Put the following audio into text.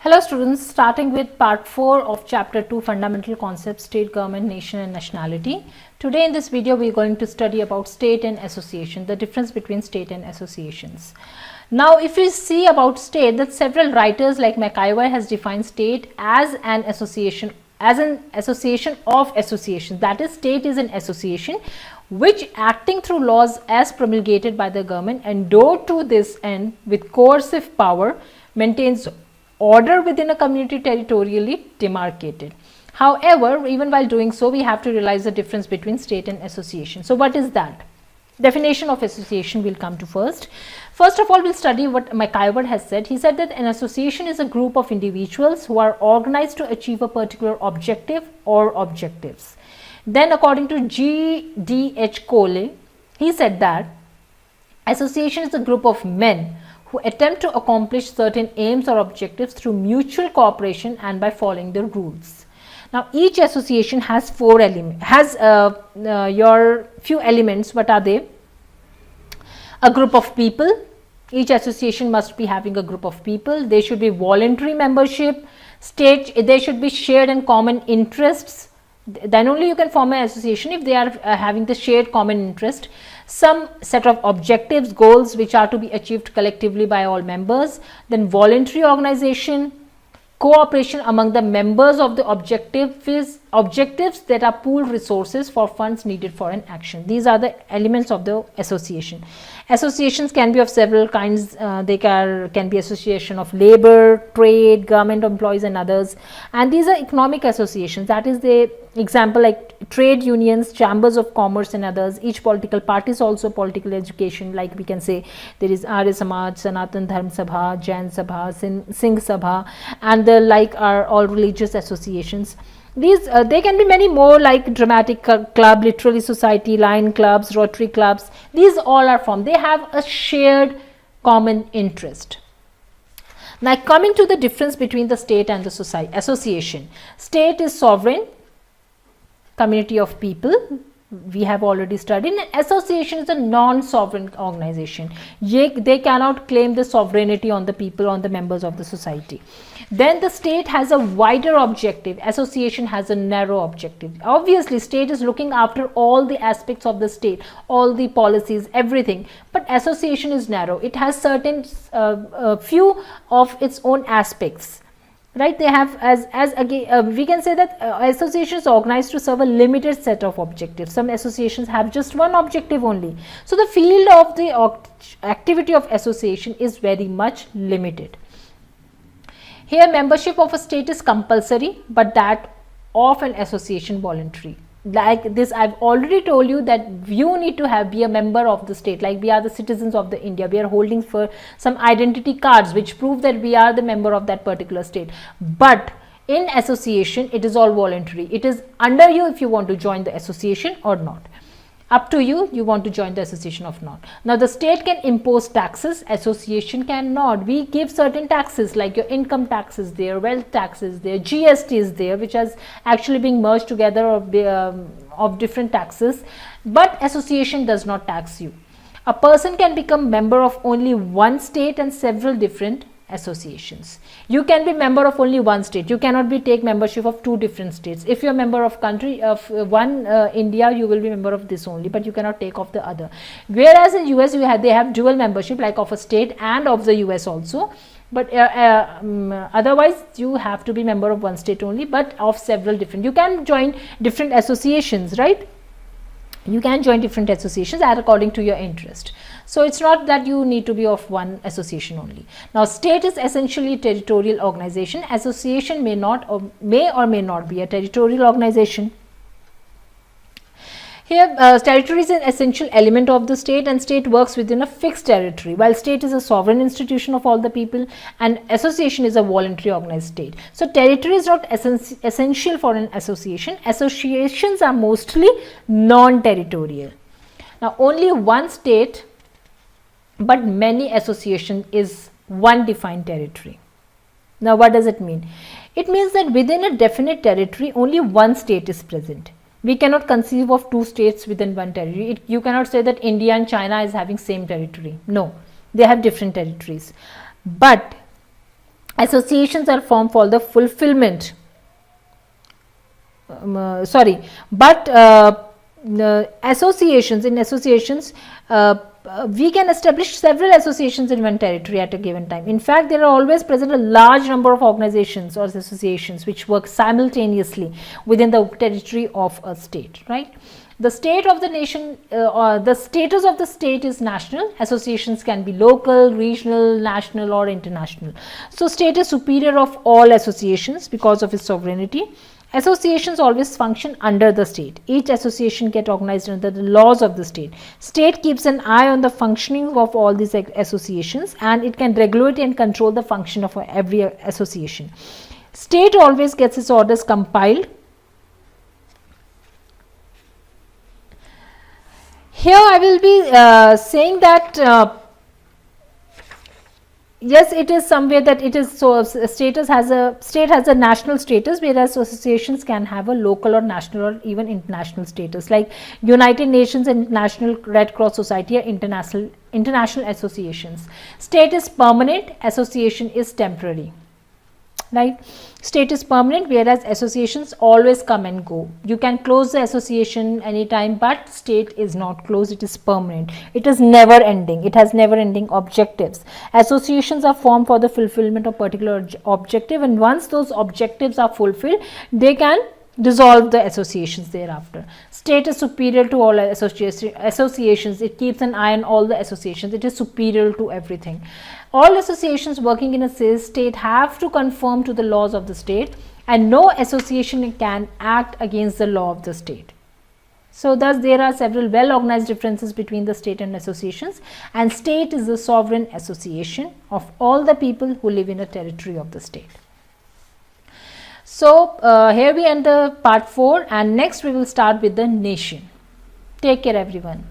Hello students, starting with part 4 of chapter 2, fundamental concepts, state, government, nation and nationality. Today in this video we are going to study about state and association, the difference between state and associations. Now if we see about state, that several writers like McIver has defined state as an association of associations. That is, state is an association which, acting through laws as promulgated by the government, endowed to this end with coercive power, maintains order within a community territorially demarcated. However, even while doing so, we have to realize the difference between state and association. So what is that? Definition of association we'll come to first. First of all, we'll study what McIver has said. He said that an association is a group of individuals who are organized to achieve a particular objective or objectives. Then according to G.D.H. Cole, he said that association is a group of men who attempt to accomplish certain aims or objectives through mutual cooperation and by following the rules. Now, each association has your few elements. What are they? A group of people. Each association must be having a group of people. There should be voluntary membership. There should be shared and common interests. Then only you can form an association if they are having the shared common interest. Some set of objectives, goals which are to be achieved collectively by all members. Then voluntary organization, cooperation among the members of the objectives that are pooled resources for funds needed for an action. These are the elements of the association. Associations can be of several kinds. They can be association of labor, trade, government employees and others. And these are economic associations. That is the example like trade unions, chambers of commerce and others. Each political party is also political education. Like we can say there is Arya Samaj, Sanatan Dharm Sabha, Jain Sabha, Singh Sabha, and the like are all religious associations. These they can be many more, like dramatic club, literary society, lion clubs, rotary clubs. These all are formed. They have a shared common interest. Now coming to the difference between the state and the society association. State is sovereign community of people. We have already studied. An association is a non-sovereign organization. They cannot claim the sovereignty on the people, on the members of the society. Then the state has a wider objective. Association has a narrow objective. Obviously, state is looking after all the aspects of the state, all the policies, everything. But association is narrow. It has certain few of its own aspects. Right, they have we can say that associations are organized to serve a limited set of objectives. Some associations have just one objective only. So the field of the activity of association is very much limited. Here, membership of a state is compulsory, but that of an association voluntary. Like this, I've already told you that you need to be a member of the state. Like we are the citizens of the India, we are holding for some identity cards which prove that we are the member of that particular state. But in association, it is all voluntary. It is under you if you want to join the association or not. Up to you, you want to join the association or not. Now the state can impose taxes, association cannot. We give certain taxes like your income tax is there, wealth tax is there, GST is there, which has actually been merged together of different taxes. But association does not tax you. A person can become member of only one state and several different associations. You can be member of only one state. You cannot take membership of two different states. If you are member of country of one India, you will be member of this only, but you cannot take of the other. Whereas in US they have dual membership, like of a state and of the US also. But otherwise you have to be member of one state only, but of several different. You can join different associations, right? You can join different associations according to your interest. So it's not that you need to be of one association only. Now state is essentially a territorial organization. Association may or may not be a territorial organization. Here territory is an essential element of the state, and state works within a fixed territory, while state is a sovereign institution of all the people and association is a voluntary organized state. So territory is not essential for an association. Associations are mostly non-territorial. Now only one state but many association is one defined territory. Now what does it mean? It means that within a definite territory only one state is present. We cannot conceive of two states within one territory. You cannot say that India and China is having same territory. No, they have different territories. But associations are formed for the fulfillment but associations we can establish several associations in one territory at a given time. In fact, there are always present a large number of organizations or associations which work simultaneously within the territory of a state, right? The state of the nation or the status of the state is national. Associations can be local, regional, national or international. So state is superior of all associations because of its sovereignty. Associations always function under the state. Each association gets organized under the laws of the state. State keeps an eye on the functioning of all these associations, and it can regulate and control the function of every association. State always gets its orders compiled. Here I will be saying that yes, it is somewhere that it is so state has a national status, whereas associations can have a local or national or even international status, like United Nations and International Red Cross Society are international associations. State is permanent, association is temporary, right? State is permanent, whereas associations always come and go. You can close the association anytime, but state is not closed, it is permanent. It is never ending, it has never ending objectives. Associations are formed for the fulfillment of particular objective, and once those objectives are fulfilled, they can dissolve the associations thereafter. State is superior to all associations. It keeps an eye on all the associations. It is superior to everything. All associations working in a state have to conform to the laws of the state, and no association can act against the law of the state. So thus there are several well organized differences between the state and associations, and state is the sovereign association of all the people who live in a territory of the state. So here we end the part 4, and next we will start with the nation. Take care everyone.